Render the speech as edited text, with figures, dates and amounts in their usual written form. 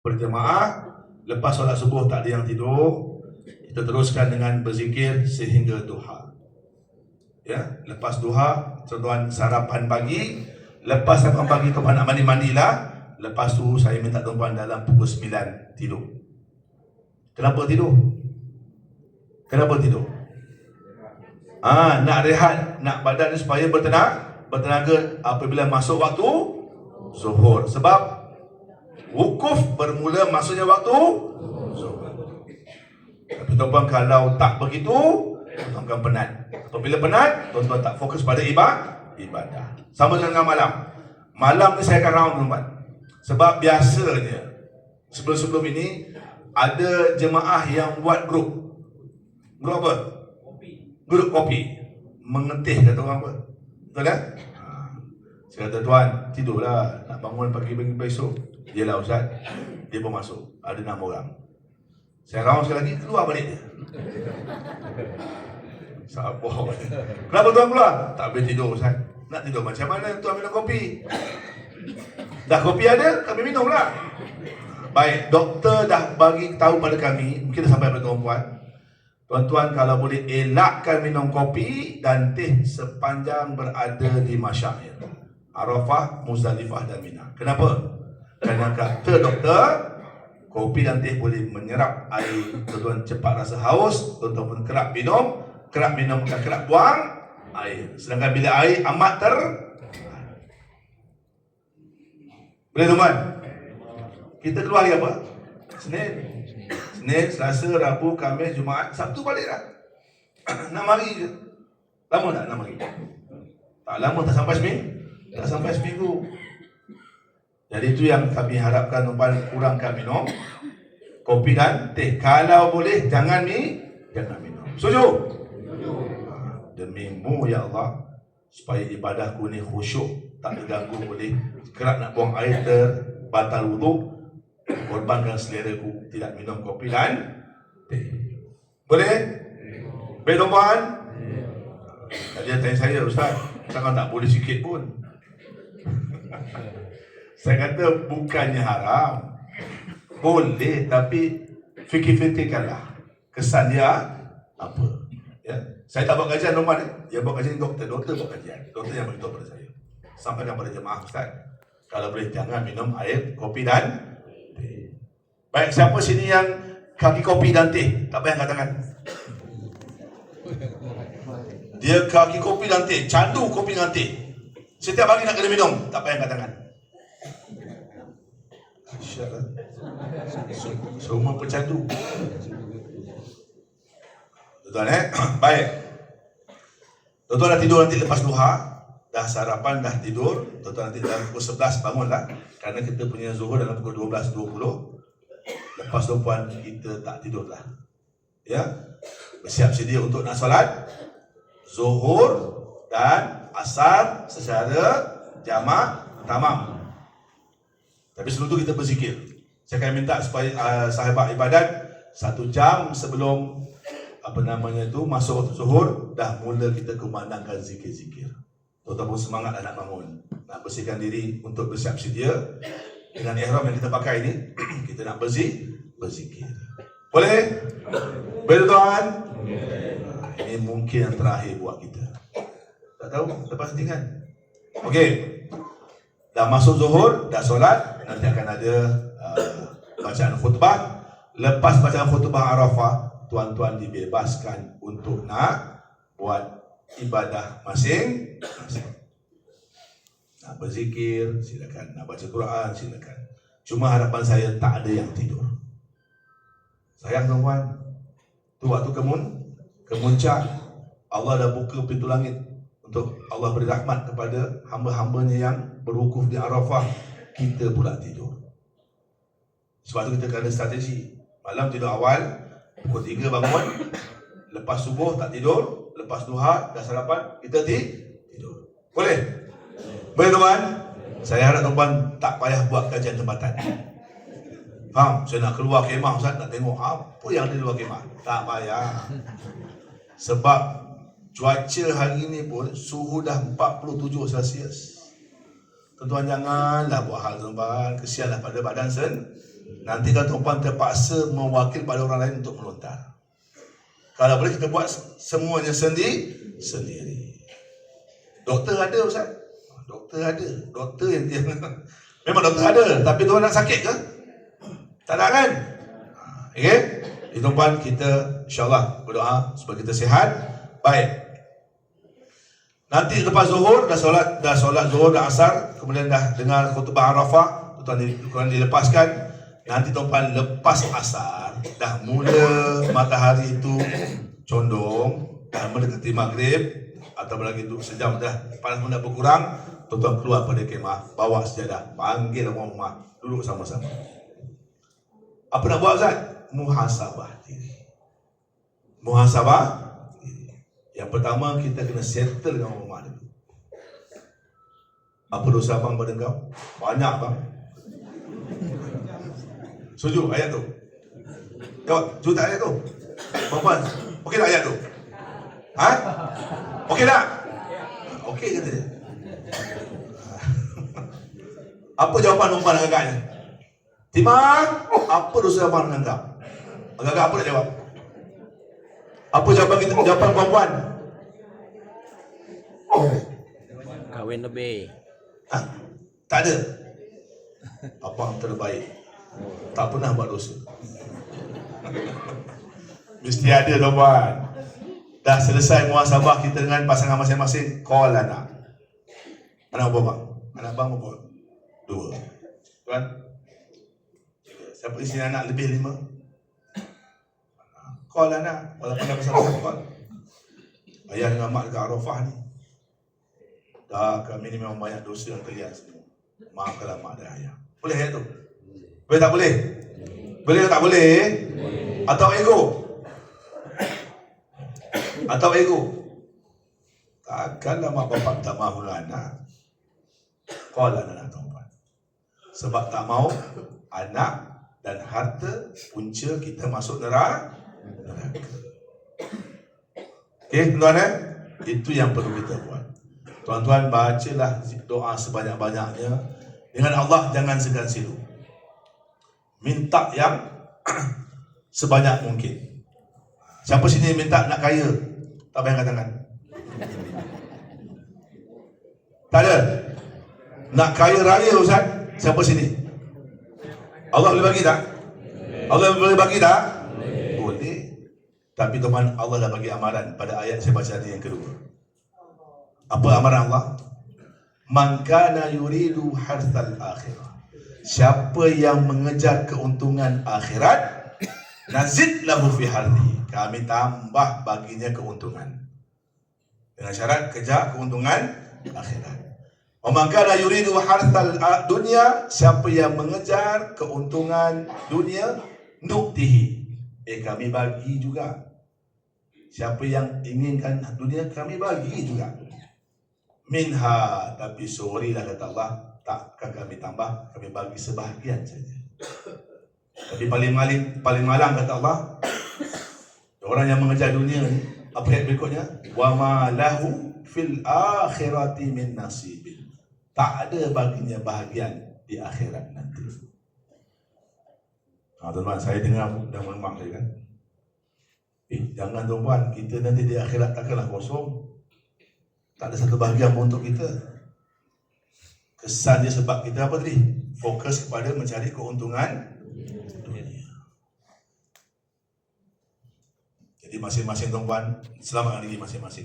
berjemaah. Lepas solat subuh tak ada yang tidur, kita teruskan dengan berzikir sehingga duha. Ya, lepas duha, tuan sarapan pagi. Lepas sarapan pagi, tuan nak mandi-mandilah. Lepas tu saya minta tuan dalam pukul 9 tidur. Kenapa tidur? Kenapa tidur? Nak rehat, nak badan supaya bertenaga apabila masuk waktu zuhur. Sebab wukuf bermula masuknya waktu zuhur. Tapi tuan-tuan kalau tak begitu, tuan-tuan penat. Apabila penat, tuan-tuan tak fokus pada ibadah. Sama dengan malam. Malam ni saya akan round tuan-tuan. Sebab biasanya sebelum-sebelum ini ada jemaah yang buat grup. Grup apa? Grup kopi. Mengetih kata orang apa? Betul kan? Saya kata, tuan, tidurlah. Nak bangun pagi besok. Yelah Ustaz, dia pun masuk. Ada 6 orang. Saya round sekali lagi, keluar balik dia. Sabar. Kenapa tuan keluar? Tak boleh tidur Ustaz. Nak tidur macam mana tuan minum kopi? Dah kopi ada, kami minum lah. Baik, doktor dah bagi tahu pada kami, mungkin dah sampai pada tuan-tuan. Tuan-tuan kalau boleh elakkan minum kopi dan teh sepanjang berada di Masyair, Arafah, Muzdalifah dan Mina. Kenapa? Kerana kata doktor, kopi dan teh boleh menyerap air. Tuan-tuan cepat rasa haus, tuan-tuan pun kerap minum bukan kerap buang air. Sedangkan bila air amat boleh tuan-tuan? Kita keluar hari apa? Senin, Selasa, Rabu, Khamis, Jumaat, Sabtu balik dah. 6 hari je. Lama tak 6 hari? Tak lama, tak sampai seminggu. Tak sampai seminggu. Jadi itu yang kami harapkan tuan-tuan, kurangkan minum kopi dan teh. Kalau boleh jangan minum. Setuju? Demi-Mu ya Allah, supaya ibadahku ni khusyuk, tak terganggu oleh kerap nak buang air terbatal wuduk, korbankan seleraku tidak minum kopi dan teh. Boleh? Baik tuan-tuan? Tadi tanya saya, Ustaz, takkan tak boleh sikit pun? Saya kata bukannya haram, boleh, tapi fikir-fikirkanlah kesan dia apa. Ya, saya tak buat kajian tuan-tuan. Dia buat kajian doktor buat kajian. Doktor yang beritahu pada saya. Sampaikan pada jemaah, Ustaz, kalau boleh jangan minum air, kopi dan teh. Baik, siapa sini yang kaki kopi dan teh? Tak payah angkat tangan. Dia kaki kopi dan teh, candu kopi dan teh. Setiap hari nak kena minum, tak payah angkat tangan. Semua pecandu. Tuan-tuan baik. Tuan-tuan dah tidur nanti lepas duha, dah sarapan, dah tidur. Tuan-tuan nanti dalam pukul 11 bangunlah, kerana kita punya zuhur dalam pukul 12.20. Lepas tu puan, kita tak tidur lah. Ya, bersiap sedia untuk nak solat zuhur dan asar secara jamak tamam. Tapi sebelum tu kita berzikir. Saya akan minta supaya sahabat ibadat 1 jam sebelum masuk waktu zuhur, dah mula kita kumandangkan zikir-zikir. Tuan-tuan pun semangat nak bangun, nak bersihkan diri untuk bersiap sedia dengan ihram yang kita pakai ni. Kita nak berzikir. Boleh? Boleh tuan? Ini mungkin yang terakhir buat kita. Tak tahu, lepas tinggal. Okey. Dah masuk zuhur, dah solat, nanti akan ada bacaan khutbah. Lepas bacaan khutbah Arafah, tuan-tuan dibebaskan untuk nak buat ibadah masing-masing. Nak berzikir, silakan. Nak baca Quran, silakan. Cuma harapan saya tak ada yang tidur. Sayang tuan-tuan, tu waktu kemuncak, Allah dah buka pintu langit untuk Allah beri rahmat kepada hamba-hambanya yang berwukuf di Arafah. Kita pula tidur. Sebab tu kita kena strategi. Malam tidur awal, pukul 3 bangun, lepas subuh tak tidur, lepas duha dah sarapan, kita tidur. Boleh? Boleh tuan? Saya harap tuan tak payah buat kajian tempatan. Faham? Saya nak keluar kemah, Ustaz, nak tengok apa yang ada di luar kemah. Tak payah. Sebab cuaca hari ni pun suhu dah 47 Celsius. Tuan-tuan janganlah buat hal tuan-tuan, kesianlah pada badan nanti kan tuan-puan terpaksa mewakil pada orang lain untuk melontar. Kalau boleh kita buat semuanya sendiri. Doktor ada Ustaz? Doktor ada. Doktor yang dia memang doktor ada, tapi tuan nak sakit ke? Tak nak kan? Okay? Jadi tuan-puan, kita insyaAllah berdoa supaya kita sihat. Baik. Nanti lepas zuhur, dah solat zuhur, dah asar, kemudian dah dengar khutbah Arafah, tuan dilepaskan. Nanti tuan-puan lepas asar, dah mula matahari itu condong, dah mendekati maghrib, atau lagi sejam dah panas mula berkurang, tuan-tuan keluar pada kemah, bawa sejadah, panggil orang rumah, duduk sama-sama. Apa nak buat Ustaz? Muhasabah diri. Muhasabah diri. Yang pertama, kita kena settle dengan orang rumah dulu. Apa dosa abang pada kau? Banyak bang. Setuju ayat tu? Jawab, setuju tak ayat tu? Perempuan, okey tak ayat tu? Ha? Okey tak? Okey kata dia. Apa jawapan perempuan agak-agaknya? Timah, apa dosa abang dengan kau? Agak-agak apa nak jawab? Apa jawapan kita? Jawapan perempuan? Kahwin lebih. Ha? Tak ada. Abang terbaik. Tak pernah buat dosa. Mesti ada tuan-puan. Dah selesai muhasabah kita dengan pasangan masing-masing, call anak. Anak berapa bang? Anak bang berapa? 2. Tuan? Siapa isi anak lebih 5? Call anak. Walaupun dah besar-besar call. Ayah dengan mak dekat Arafah ni. Dah kami ni memang banyak dosa yang terlihat semua. Maafkanlah mak dan ayah. Boleh ayat tu? Boleh tak boleh? Boleh tak boleh? Atau ego? Atau ego? Takkanlah mak bapak tak mahu anak. Call anak tuan-tuan. Sebab tak mahu anak dan harta punca kita masuk neraka. Okey, tuan-tuan itu yang perlu kita buat. Tuan-tuan bacalah doa sebanyak-banyaknya. Dengan Allah jangan segan silu. Minta yang sebanyak mungkin. Siapa sini minta nak kaya? Tak payah angkat tangan. Tak ada. Nak kaya raya Ustaz? Siapa sini? Allah boleh bagi tak? Allah boleh bagi tak? Boleh. Tapi teman, Allah dah bagi amaran pada ayat saya baca tadi yang kedua. Apa amaran Allah? Man kana yuridu harthal akhirah. Siapa yang mengejar keuntungan akhirat, nazid lahu fi harthi. Kami tambah baginya keuntungan. Dengan syarat kejar keuntungan akhirat. Wa man kana yuridu harthal dunya, siapa yang mengejar keuntungan dunia, nuktihi. Kami bagi juga. Siapa yang inginkan dunia, kami bagi juga. Minha, tapi sorrylah kata Allah, takkan kami tambah, kami bagi sebahagian saja. Tapi paling malang kata Allah, orang yang mengejar dunia ni, apa ayat berikutnya? Wa ma lahu fil akhirati min nasibin. Tak ada baginya bahagian di akhirat nanti. Tuan-tuan, saya dengar dah melemah saya kan. Jangan tuan-tuan, kita nanti di akhirat takkanlah kosong. Tak ada satu bahagian pun untuk kita. Kesan dia sebab kita apa tadi? Fokus kepada mencari keuntungan dunia. Jadi masing-masing tuan-puan, selamat hari masing-masing.